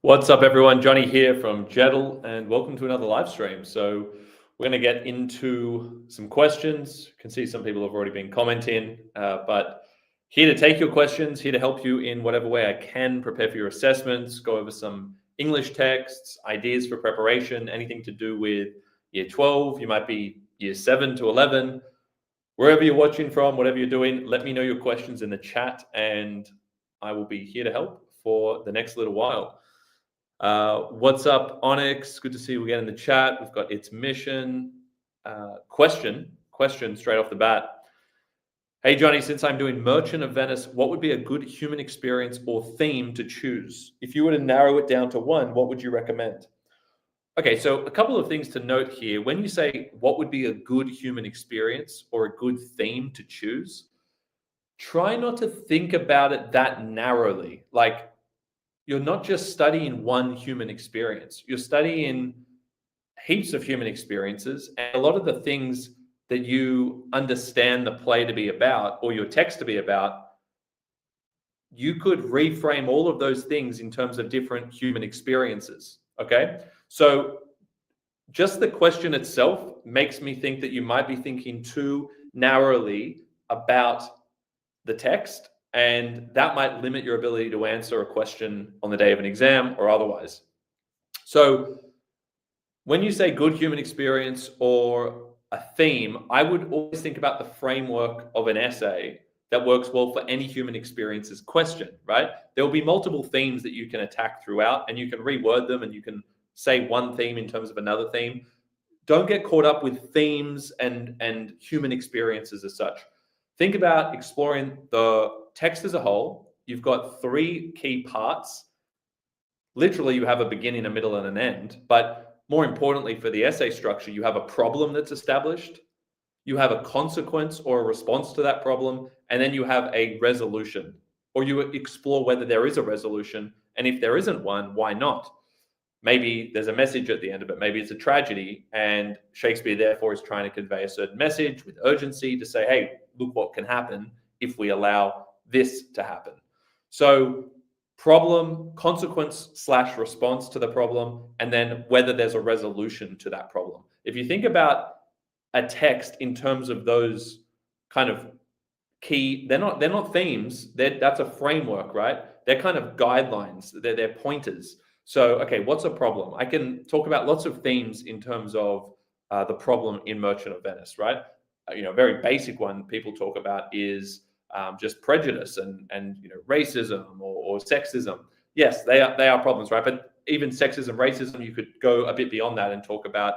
What's up, everyone? Jonny here from Jeddle, and welcome to another live stream. So we're going to get into some questions. You can see some people have already been commenting, but here to take your questions, here to help you in whatever way I can, prepare for your assessments, go over some English texts, ideas for preparation, anything to do with year 12. You might be year 7 to 11. Wherever you're watching from, whatever you're doing, let me know your questions in the chat, and I will be here to help for the next little while. What's up, Onyx? Good to see you again in the chat. We've got its mission. Question straight off the bat. Hey, Jonny, since I'm doing Merchant of Venice, what would be a good human experience or theme to choose? If you were to narrow it down to one, what would you recommend? Okay, so a couple of things to note here. When you say what would be a good human experience or a good theme to choose, try not to think about it that narrowly. Like, you're not just studying one human experience. You're studying heaps of human experiences, and a lot of the things that you understand the play to be about or your text to be about, you could reframe all of those things in terms of different human experiences, okay? So just the question itself makes me think that you might be thinking too narrowly about the text, and that might limit your ability to answer a question on the day of an exam or otherwise. So when you say good human experience or a theme, I would always think about the framework of an essay that works well for any human experiences question, right? There will be multiple themes that you can attack throughout, and you can reword them, and you can say one theme in terms of another theme. Don't get caught up with themes and human experiences as such. Think about exploring the text as a whole. You've got 3 key parts. Literally, you have a beginning, a middle, and an end. But more importantly, for the essay structure, you have a problem that's established, you have a consequence or a response to that problem, and then you have a resolution. Or you explore whether there is a resolution, and if there isn't one, why not? Maybe there's a message at the end of it. Maybe it's a tragedy, and Shakespeare therefore is trying to convey a certain message with urgency to say, hey, look what can happen if we allow this to happen. So problem, consequence / response to the problem, and then whether there's a resolution to that problem. If you think about a text in terms of those kind of key, they're not themes, that's a framework, right? They're kind of guidelines, they're pointers. So, okay, what's a problem? I can talk about lots of themes in terms of the problem in Merchant of Venice, right? A very basic one people talk about is just prejudice and racism or sexism. Yes, they are problems, right? But even sexism, racism, you could go a bit beyond that and talk about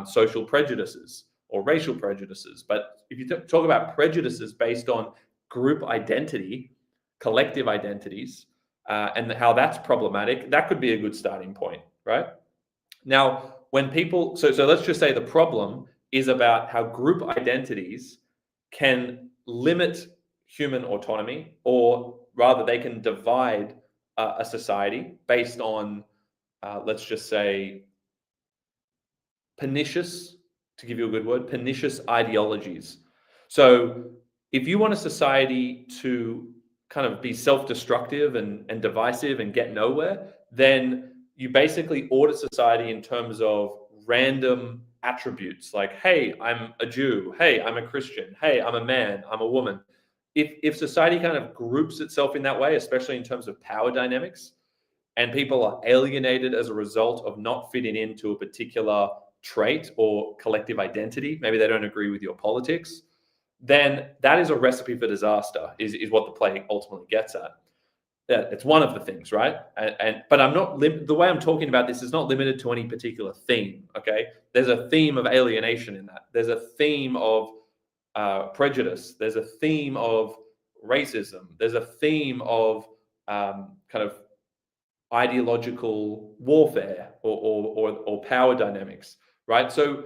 social prejudices or racial prejudices. But if you talk about prejudices based on group identity, collective identities, and how that's problematic, that could be a good starting point, right? Now, when people, so let's just say the problem is about how group identities can limit human autonomy, or rather they can divide a society based on, let's just say, pernicious, to give you a good word, pernicious ideologies. So if you want a society to kind of be self-destructive and divisive and get nowhere, then you basically order society in terms of random attributes like, hey, I'm a Jew, hey, I'm a Christian, hey, I'm a man, I'm a woman. If society kind of groups itself in that way, especially in terms of power dynamics, and people are alienated as a result of not fitting into a particular trait or collective identity, maybe they don't agree with your politics, then that is a recipe for disaster, is what the play ultimately gets at. Yeah, it's one of the things, right? But I'm not the way I'm talking about this is not limited to any particular theme. Okay, there's a theme of alienation in that. There's a theme of prejudice. There's a theme of racism. There's a theme of kind of ideological warfare or power dynamics, right? So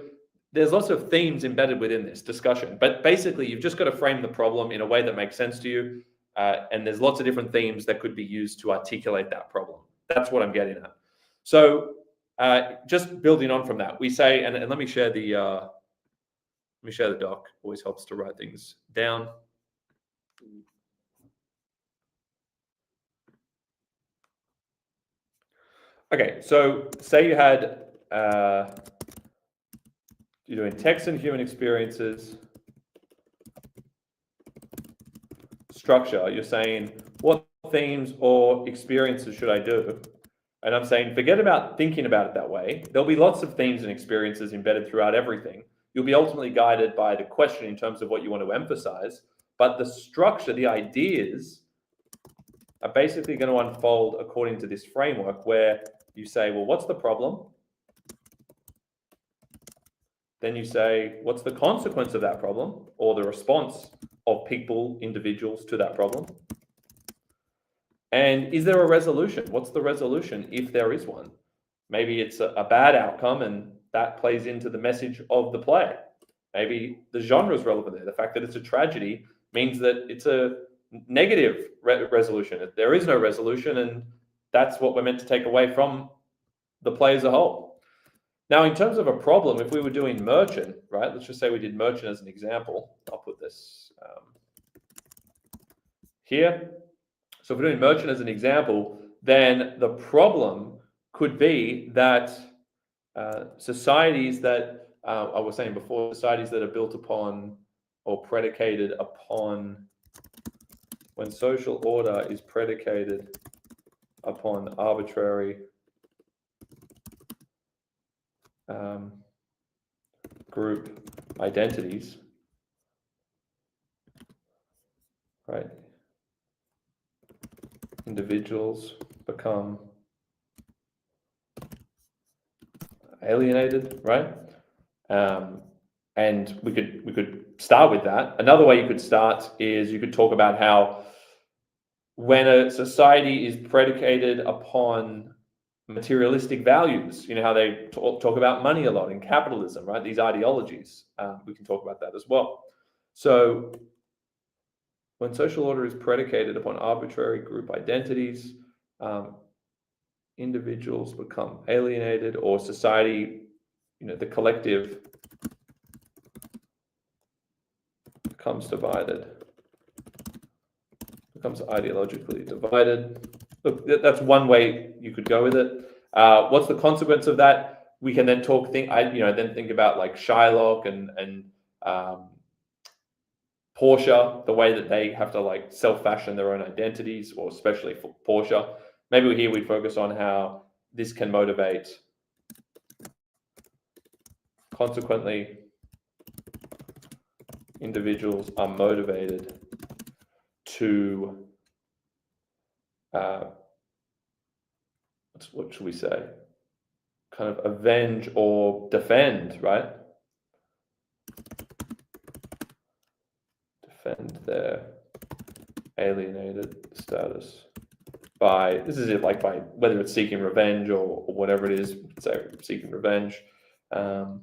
there's lots of themes embedded within this discussion, but basically you've just got to frame the problem in a way that makes sense to you. And there's lots of different themes that could be used to articulate that problem. That's what I'm getting at. So just building on from that, we say, and let me share the doc. Always helps to write things down. Okay, so say you had, you're doing text and human experiences, structure, you're saying, what themes or experiences should I do? And I'm saying, forget about thinking about it that way. There'll be lots of themes and experiences embedded throughout everything. You'll be ultimately guided by the question in terms of what you want to emphasize, but the structure, the ideas are basically going to unfold according to this framework where you say, well, what's the problem? Then you say, what's the consequence of that problem or the response of people, individuals to that problem? And is there a resolution? What's the resolution if there is one? Maybe it's a bad outcome and that plays into the message of the play. Maybe the genre is relevant there. The fact that it's a tragedy means that it's a negative resolution. There is no resolution, and that's what we're meant to take away from the play as a whole. Now, in terms of a problem, if we were doing merchant, right? Let's just say we did merchant as an example. I'll put this here. So if we're doing merchant as an example, then the problem could be that societies that, I was saying before, societies that are built upon or predicated upon, when social order is predicated upon arbitrary group identities, right? Individuals become alienated, right? And we could start with that. Another way you could start is you could talk about how when a society is predicated upon materialistic values, you know how they talk about money a lot in capitalism, right? These ideologies, we can talk about that as well. So when social order is predicated upon arbitrary group identities, individuals become alienated, or society, you know, the collective becomes divided, becomes ideologically divided. Look, that's one way you could go with it. What's the consequence of that? We can then then think about like Shylock and Portia, the way that they have to like self-fashion their own identities, or especially for Portia. Maybe here we focus on how this can motivate. Consequently, individuals are motivated to, what should we say? Kind of avenge or defend, right? Defend their alienated status by, this is it, like by whether it's seeking revenge or whatever it is, say seeking revenge. To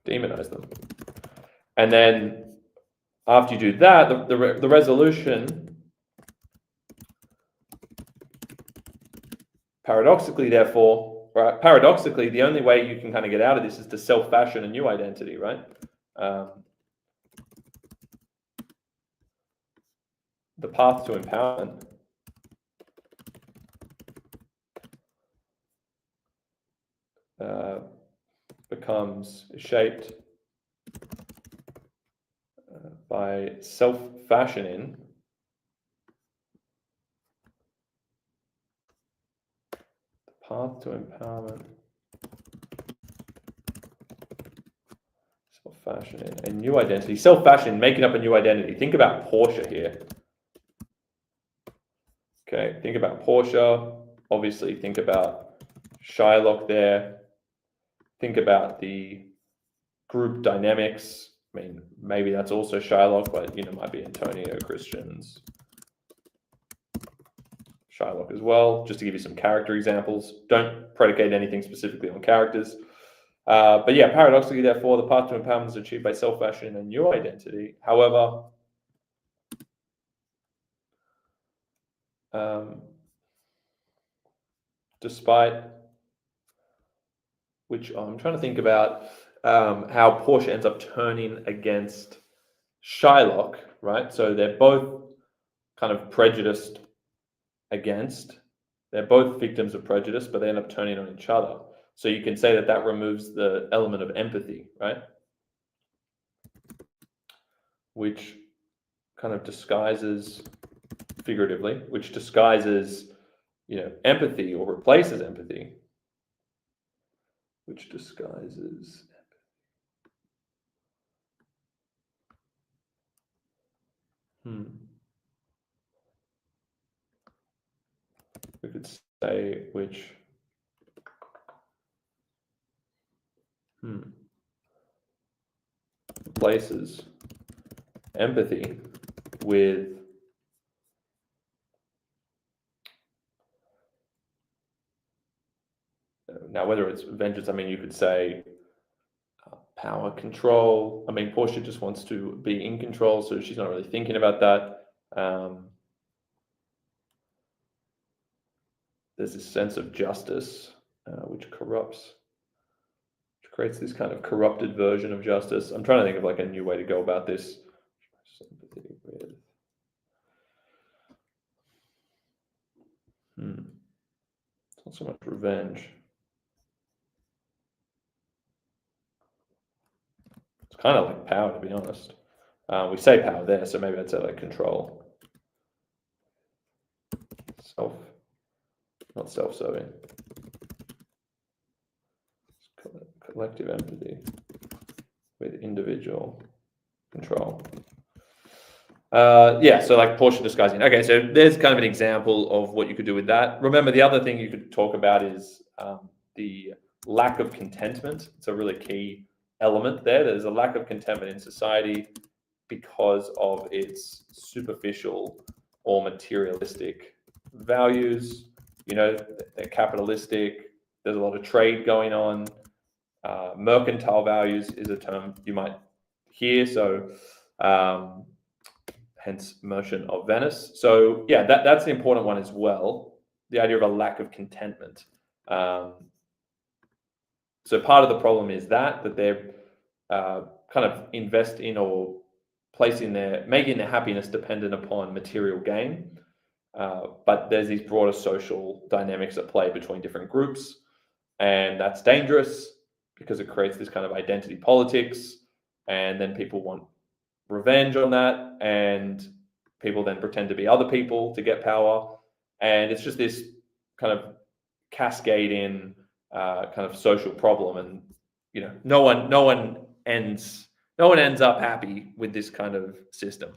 demonize them. And then after you do that, the resolution, paradoxically, therefore, right? Paradoxically, the only way you can kind of get out of this is to self-fashion a new identity, right? The path to empowerment becomes shaped by self-fashioning the path to empowerment, self-fashioning a new identity, self-fashioning, making up a new identity. Think about Portia here. Okay, think about Portia. Obviously, think about Shylock there. Think about the group dynamics. I mean, maybe that's also Shylock, but you know, might be Antonio, Christians, Shylock as well, just to give you some character examples. Don't predicate anything specifically on characters. But yeah, paradoxically, therefore, the path to empowerment is achieved by self-fashioning a new identity. However, despite which, I'm trying to think about how Portia ends up turning against Shylock, right? So they're both kind of prejudiced against. They're both victims of prejudice, but they end up turning on each other. So you can say that that removes the element of empathy, right? Which kind of disguises, figuratively, which disguises, empathy, or replaces empathy, which disguises empathy. We could say which replaces empathy with now, whether it's vengeance, I mean, you could say power control. I mean, Portia just wants to be in control, so she's not really thinking about that. There's this sense of justice, which corrupts, which creates this kind of corrupted version of justice. I'm trying to think of like a new way to go about this. Sympathy with. It's not so much revenge. It's kind of like power, to be honest. We say power there, so maybe I'd say like control. Not self-serving. Collective empathy with individual control. Yeah, so like Portia disguising. Okay, so there's kind of an example of what you could do with that. Remember, the other thing you could talk about is the lack of contentment. It's a really key element there. There's a lack of contentment in society because of its superficial or materialistic values. They're capitalistic. There's a lot of trade going on. Mercantile values is a term you might hear. So hence Merchant of Venice. So yeah, that's the important one as well. The idea of a lack of contentment. So part of the problem is that they're kind of invest in or making their happiness dependent upon material gain. But there's these broader social dynamics at play between different groups, and that's dangerous because it creates this kind of identity politics, and then people want revenge on that, and people then pretend to be other people to get power, and it's just this kind of cascading kind of social problem, and no one ends up happy with this kind of system.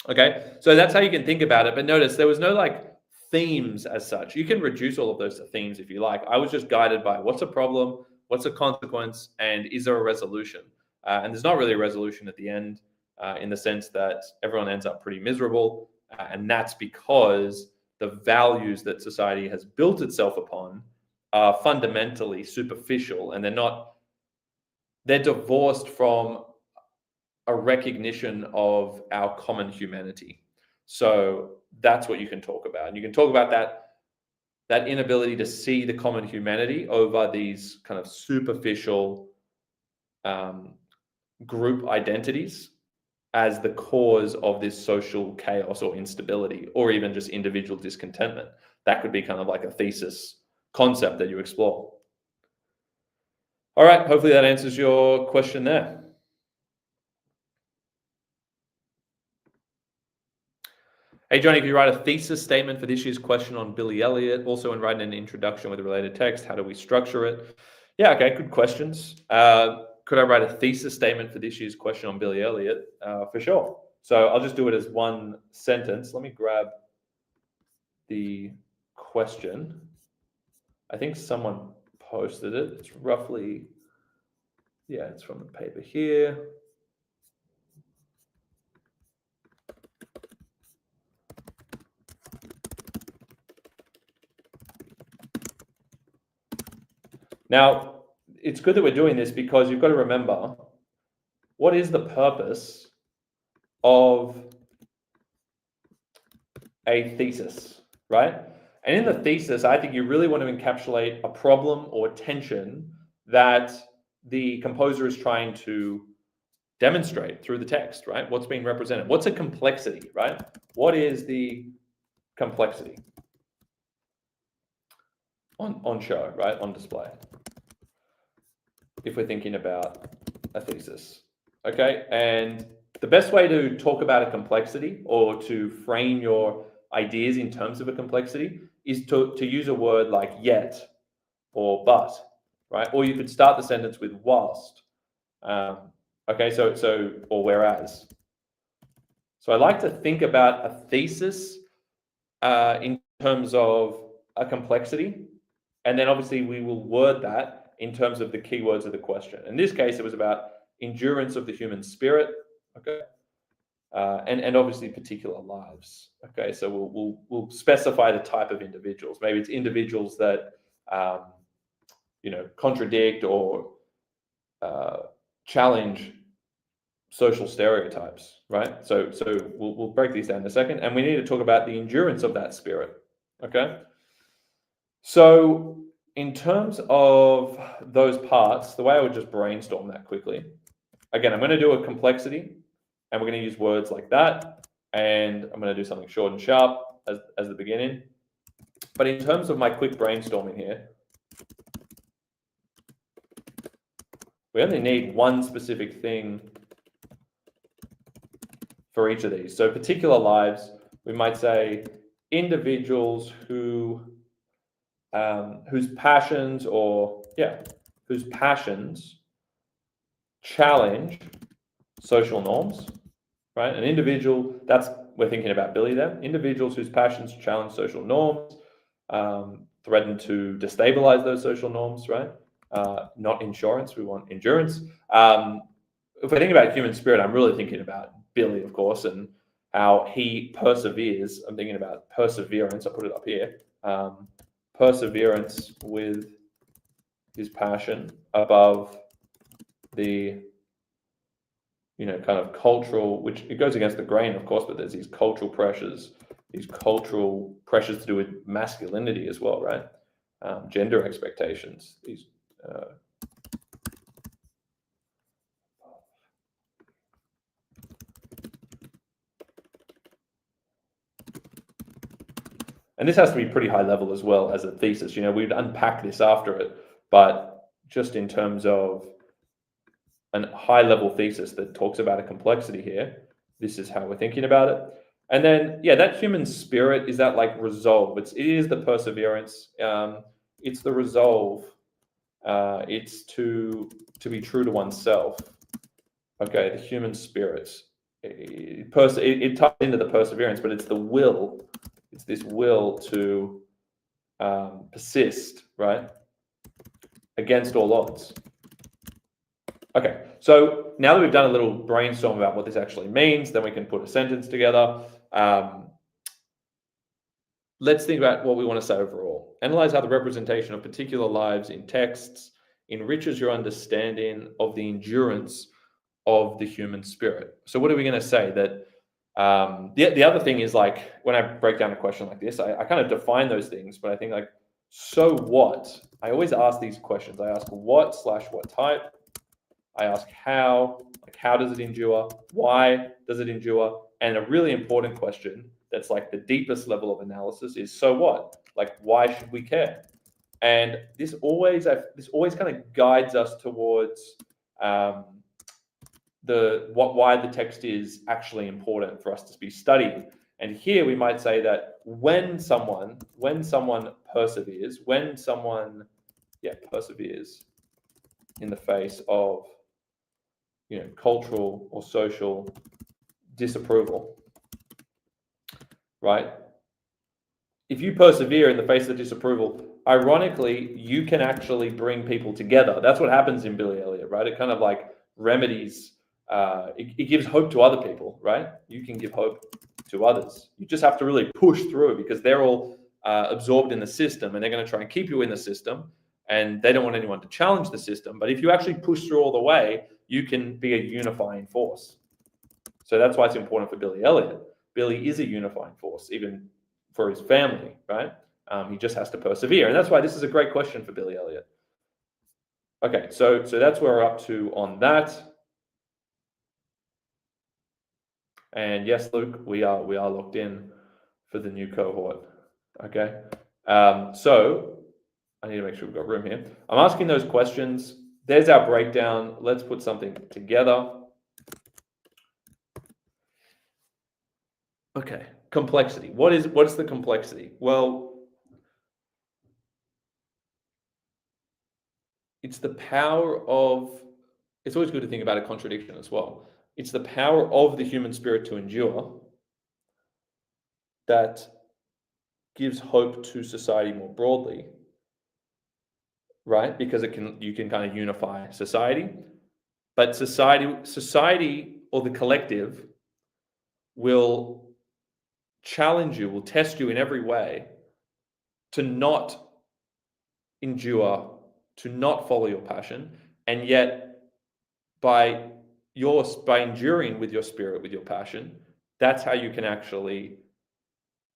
Okay, so that's how you can think about it. But notice there was no like themes as such. You can reduce all of those to themes if you like. I was just guided by what's a problem, what's a consequence, and is there a resolution? And there's not really a resolution at the end in the sense that everyone ends up pretty miserable. And that's because the values that society has built itself upon are fundamentally superficial, and they're divorced from a recognition of our common humanity. So that's what you can talk about. And you can talk about that inability to see the common humanity over these kind of superficial group identities as the cause of this social chaos or instability, or even just individual discontentment. That could be kind of like a thesis concept that you explore. All right, hopefully that answers your question there. Hey, Johnny, could you write a thesis statement for this year's question on Billy Elliot? Also, in writing an introduction with a related text, how do we structure it? Yeah, okay, good questions. Could I write a thesis statement for this year's question on Billy Elliot? For sure. So I'll just do it as one sentence. Let me grab the question. I think someone posted it. It's roughly, yeah, it's from the paper here. Now, it's good that we're doing this because you've got to remember, what is the purpose of a thesis, right? And in the thesis, I think you really want to encapsulate a problem or tension that the composer is trying to demonstrate through the text, right? What's being represented? What's a complexity, right? What is the complexity on show, right? On display. If we're thinking about a thesis, okay? And the best way to talk about a complexity or to frame your ideas in terms of a complexity is to use a word like yet or but, right? Or you could start the sentence with whilst. Okay, so or whereas. So I like to think about a thesis in terms of a complexity, and then obviously we will word that in terms of the keywords of the question. In this case, it was about endurance of the human spirit, okay, and obviously particular lives. Okay, so we'll specify the type of individuals. Maybe it's individuals that contradict or challenge social stereotypes, right? So we'll break these down in a second, and we need to talk about the endurance of that spirit. Okay. So in terms of those parts, the way I would just brainstorm that quickly. Again, I'm going to do a complexity, and we're going to use words like that, and I'm going to do something short and sharp as the beginning. But in terms of my quick brainstorming here, we only need one specific thing for each of these. So particular lives, we might say individuals whose passions challenge social norms, right? An individual, we're thinking about Billy there. Individuals whose passions challenge social norms, threaten to destabilize those social norms, right? Not insurance, we want endurance. If I think about human spirit, I'm really thinking about Billy, of course, and how he perseveres. I'm thinking about perseverance. I'll put it up here. Perseverance with his passion above the, kind of cultural, which it goes against the grain, of course, but there's these cultural pressures to do with masculinity as well, right? Gender expectations, these and this has to be pretty high level as well as a thesis. We'd unpack this after it, but just in terms of a high level thesis that talks about a complexity here, this is how we're thinking about it. And then, that human spirit is that like resolve. It is the perseverance. It's the resolve. It's to be true to oneself. Okay, the human spirit. It ties into the perseverance, but it's the will. It's this will to persist, right? Against all odds. Okay, so now that we've done a little brainstorm about what this actually means, then we can put a sentence together. Let's think about what we want to say overall. Analyze how the representation of particular lives in texts enriches your understanding of the endurance of the human spirit. So what are we going to say? That the other thing is, like, when I break down a question like this, I kind of define those things, but I think, like, so what? I always ask these questions. I ask what/what type. I ask how does it endure? Why does it endure? And a really important question that's like the deepest level of analysis is, so what? Like, why should we care? And this always kind of guides us towards why the text is actually important for us to be studying. And here we might say that when someone perseveres, perseveres in the face of cultural or social disapproval, right? If you persevere in the face of disapproval, ironically, you can actually bring people together. That's what happens in Billy Elliot, right? It kind of like remedies, it gives hope to other people, right? You can give hope to others. You just have to really push through, because they're all absorbed in the system, and they're going to try and keep you in the system, and they don't want anyone to challenge the system. But if you actually push through all the way, you can be a unifying force. So that's why it's important for Billy Elliot. Billy is a unifying force, even for his family, right? He just has to persevere. And that's why this is a great question for Billy Elliot. Okay, so that's where we're up to on that. And yes, Luke, we are locked in for the new cohort. Okay. So I need to make sure we've got room here. I'm asking those questions. There's our breakdown. Let's put something together. Okay. Complexity. What's the complexity? Well, it's the power of, it's always good to think about a contradiction as well. It's the power of the human spirit to endure that gives hope to society more broadly, right? Because you can kind of unify society, but society or the collective will challenge you, will test you in every way to not endure, to not follow your passion, and yet by enduring with your spirit, with your passion, that's how you can actually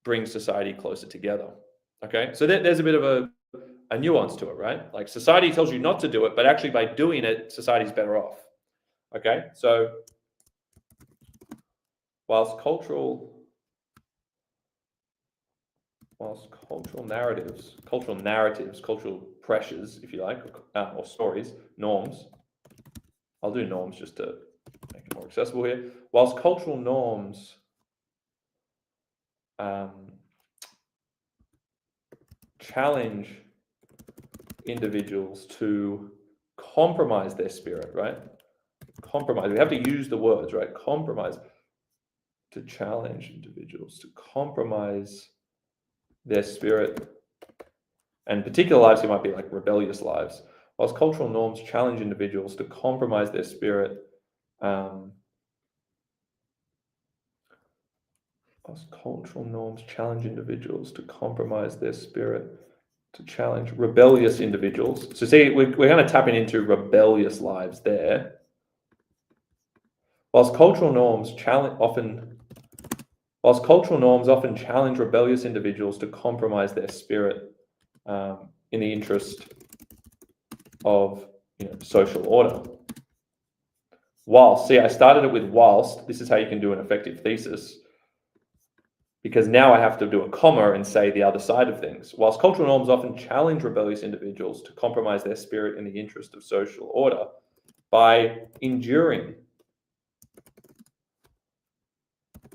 bring society closer together. Okay, so there's a bit of a nuance to it, right? Like society tells you not to do it, but actually by doing it, society's better off. Okay, so whilst cultural narratives, cultural pressures, if you like, or stories, norms. I'll do norms just to make it more accessible here. Whilst cultural norms challenge individuals to compromise their spirit, right? Compromise. We have to use the words, right? Compromise. To challenge individuals to compromise their spirit. And particular lives here might be like rebellious lives. Whilst cultural norms challenge individuals to compromise their spirit, whilst cultural norms challenge individuals to compromise their spirit, to challenge rebellious individuals. So see, we're kind of tapping into rebellious lives there. Whilst cultural norms often challenge rebellious individuals to compromise their spirit in the interest of social order. Whilst, see, I started it with whilst. This is how you can do an effective thesis, because now I have to do a comma and say the other side of things. Whilst cultural norms often challenge rebellious individuals to compromise their spirit in the interest of social order, by enduring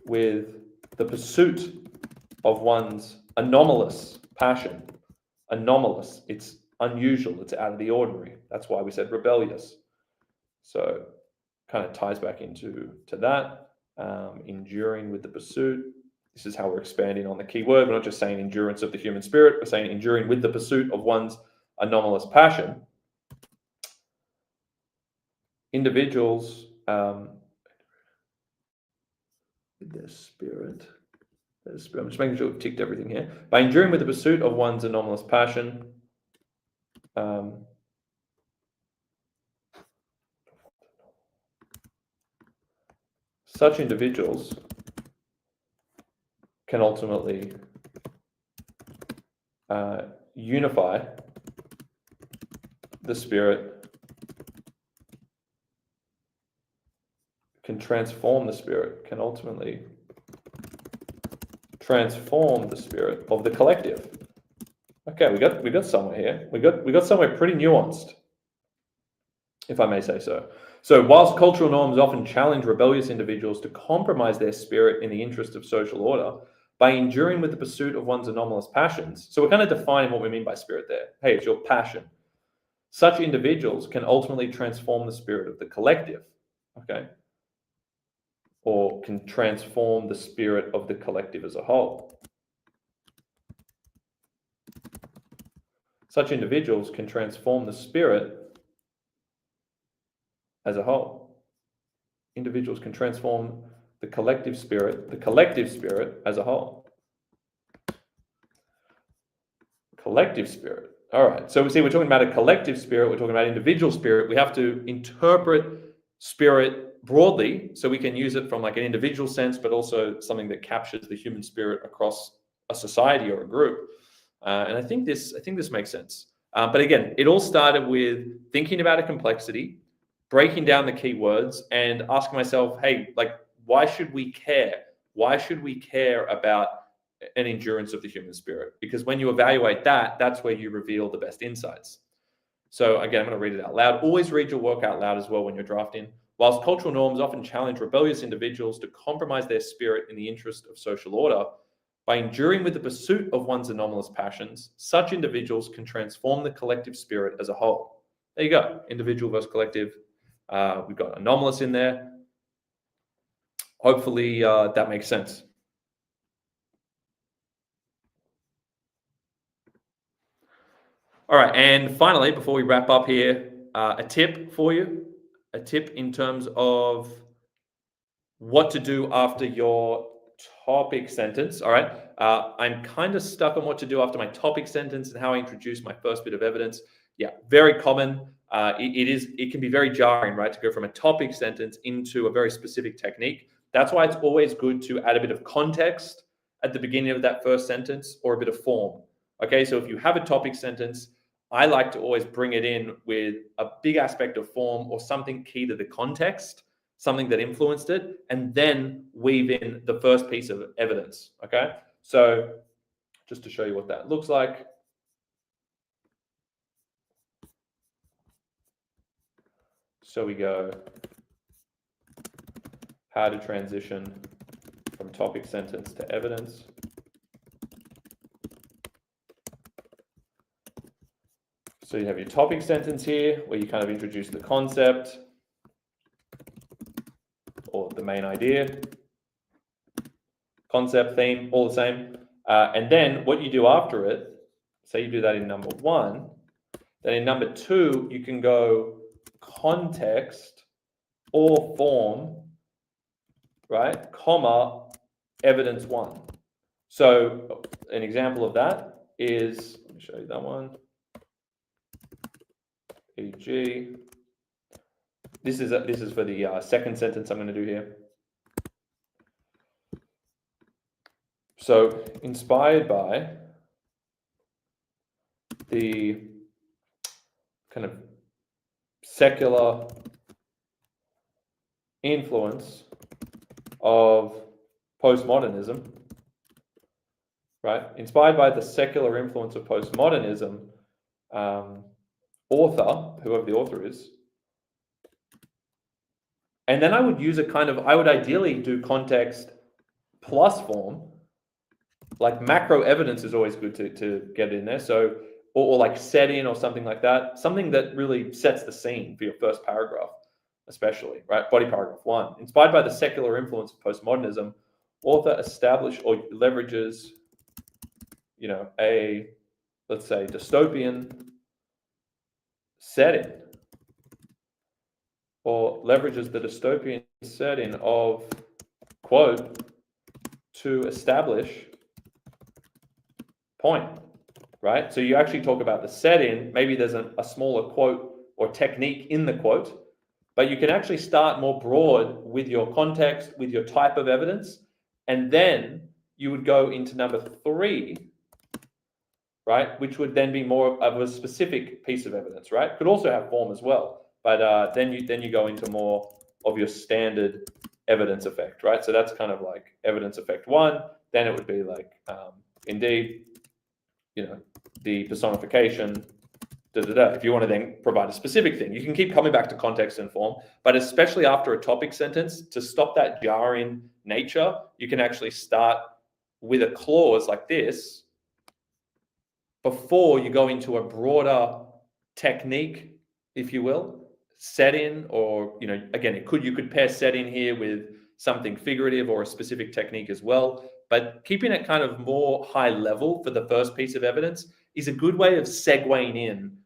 with the pursuit of one's anomalous passion. Anomalous, it's unusual, it's out of the ordinary. That's why we said rebellious. So kind of ties back into that. Enduring with the pursuit. This is how we're expanding on the key word. We're not just saying endurance of the human spirit. We're saying enduring with the pursuit of one's anomalous passion. Individuals with their spirit. I'm just making sure we've ticked everything here. By enduring with the pursuit of one's anomalous passion, such individuals can ultimately unify the spirit, can transform the spirit, can ultimately transform the spirit of the collective. Okay, we got somewhere here. We got somewhere pretty nuanced, if I may say so. So whilst cultural norms often challenge rebellious individuals to compromise their spirit in the interest of social order, by enduring with the pursuit of one's anomalous passions. So we're kind of defining what we mean by spirit there. Hey, it's your passion. Such individuals can ultimately transform the spirit of the collective, okay? Or can transform the spirit of the collective as a whole. Such individuals can transform the spirit as a whole. Individuals can transform the collective spirit as a whole. Collective spirit. All right. So we see we're talking about a collective spirit. We're talking about individual spirit. We have to interpret spirit broadly so we can use it from like an individual sense, but also something that captures the human spirit across a society or a group. And I think this makes sense. But again, it all started with thinking about a complexity, breaking down the keywords, and asking myself, hey, like, why should we care? Why should we care about an endurance of the human spirit? Because when you evaluate that, that's where you reveal the best insights. So again, I'm going to read it out loud. Always read your work out loud as well when you're drafting. Whilst cultural norms often challenge rebellious individuals to compromise their spirit in the interest of social order, by enduring with the pursuit of one's anomalous passions, such individuals can transform the collective spirit as a whole. There you go, individual versus collective. We've got anomalous in there. Hopefully that makes sense. All right, and finally, before we wrap up here, a tip for you, a tip in terms of what to do after your topic sentence. All right, I'm kind of stuck on what to do after my topic sentence and how I introduce my first bit of evidence. Yeah, very common. It can be very jarring, right, to go from a topic sentence into a very specific technique. That's why it's always good to add a bit of context at the beginning of that first sentence or a bit of form. Okay, so if you have a topic sentence, I like to always bring it in with a big aspect of form or something key to the context, something that influenced it, and then weave in the first piece of evidence. Okay, so just to show you what that looks like. So we go, how to transition from topic sentence to evidence. So you have your topic sentence here, where you kind of introduce the concept or the main idea, concept, theme, all the same. And then what you do after it, say you do that in number 1, then in number 2, you can go context or form, right, comma, evidence 1. So an example of that is, let me show you that one. E.g., this is for the second sentence I'm going to do here. So inspired by the kind of secular influence of postmodernism, right? Inspired by the secular influence of postmodernism, author, whoever the author is, and then I would use I would ideally do context plus form. Like macro evidence is always good to get in there. So, or like set in or something like that. Something that really sets the scene for your first paragraph, especially, right? Body paragraph 1. Inspired by the secular influence of postmodernism, author established or leverages, a, let's say, dystopian setting, or leverages the dystopian setting of, quote, to establish point, right? So you actually talk about the setting, maybe there's a smaller quote or technique in the quote, but you can actually start more broad with your context, with your type of evidence, and then you would go into number 3, right? Which would then be more of a specific piece of evidence, right? Could also have form as well, but then you go into more of your standard evidence effect, right? So that's kind of like evidence effect 1. Then it would be like, indeed, the personification, If you want to then provide a specific thing, you can keep coming back to context and form, but especially after a topic sentence, to stop that jarring nature, you can actually start with a clause like this before you go into a broader technique, if you will, set in, or, again, you could pair set in here with something figurative or a specific technique as well. But keeping it kind of more high level for the first piece of evidence is a good way of segueing in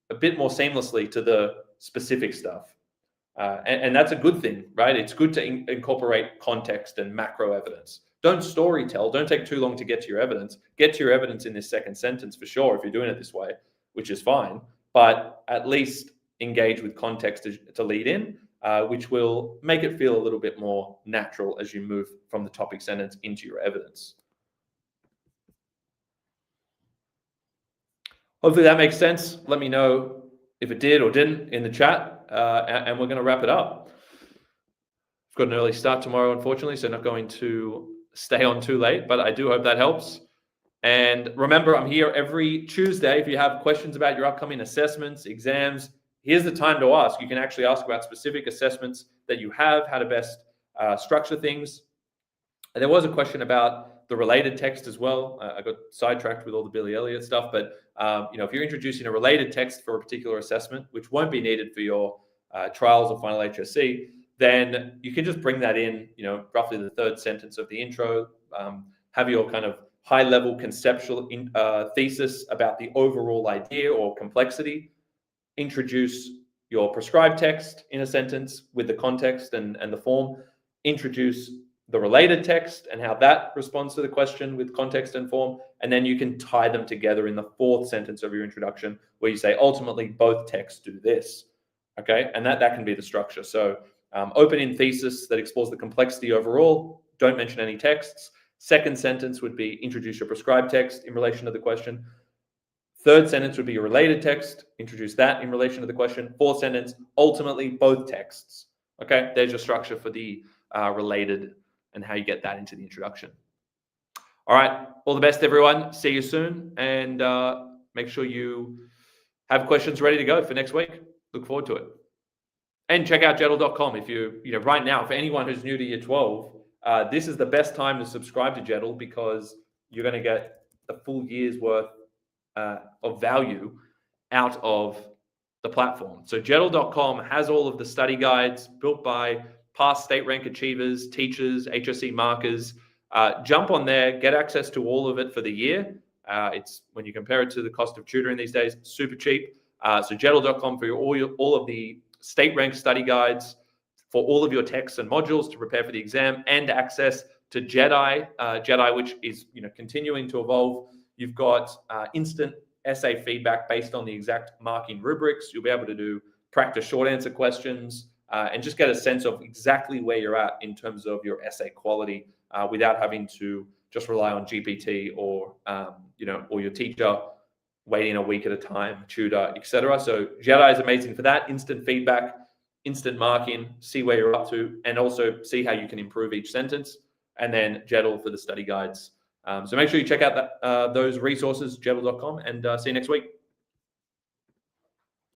a bit more seamlessly to the specific stuff. And that's a good thing, right? It's good to incorporate context and macro evidence. Don't story tell. Don't take too long to get to your evidence. Get to your evidence in this second sentence for sure if you're doing it this way, which is fine. But at least engage with context to lead in, which will make it feel a little bit more natural as you move from the topic sentence into your evidence. Hopefully that makes sense. Let me know if it did or didn't in the chat, and we're going to wrap it up. I've got an early start tomorrow, unfortunately, so not going to stay on too late, but I do hope that helps. And remember, I'm here every Tuesday. If you have questions about your upcoming assessments, exams, here's the time to ask. You can actually ask about specific assessments that you have, how to best structure things. And there was a question about the related text as well. I got sidetracked with all the Billy Elliot stuff, but if you're introducing a related text for a particular assessment, which won't be needed for your trials or final HSC, then you can just bring that in, roughly the third sentence of the intro, have your kind of high-level conceptual thesis about the overall idea or complexity, introduce your prescribed text in a sentence with the context and the form, introduce the related text and how that responds to the question with context and form, and then you can tie them together in the fourth sentence of your introduction where you say, ultimately, both texts do this, okay? And that can be the structure. So opening thesis that explores the complexity overall, don't mention any texts. Second sentence would be introduce your prescribed text in relation to the question. Third sentence would be a related text, introduce that in relation to the question. Fourth sentence, ultimately both texts. Okay, there's your structure for the related and how you get that into the introduction. All right, all the best, everyone. See you soon, and make sure you have questions ready to go for next week. Look forward to it. And check out Jeddle.com if right now, for anyone who's new to year 12, this is the best time to subscribe to Jeddle because you're going to get the full year's worth of value out of the platform. So Jeddle.com has all of the study guides built by past state rank achievers, teachers, HSC markers. Jump on there, get access to all of it for the year. It's, when you compare it to the cost of tutoring these days, super cheap. So Jeddle.com for all of the state rank study guides for all of your texts and modules to prepare for the exam, and access to JeddAI, which is continuing to evolve. You've got instant essay feedback based on the exact marking rubrics. You'll be able to do practice short answer questions and just get a sense of exactly where you're at in terms of your essay quality without having to just rely on GPT or or your teacher waiting a week at a time, tutor, etc. So JeddAI is amazing for that. Instant feedback, instant marking, see where you're up to, and also see how you can improve each sentence. And then Jeddle for the study guides. So make sure you check out those resources, Jeddle.com, and see you next week.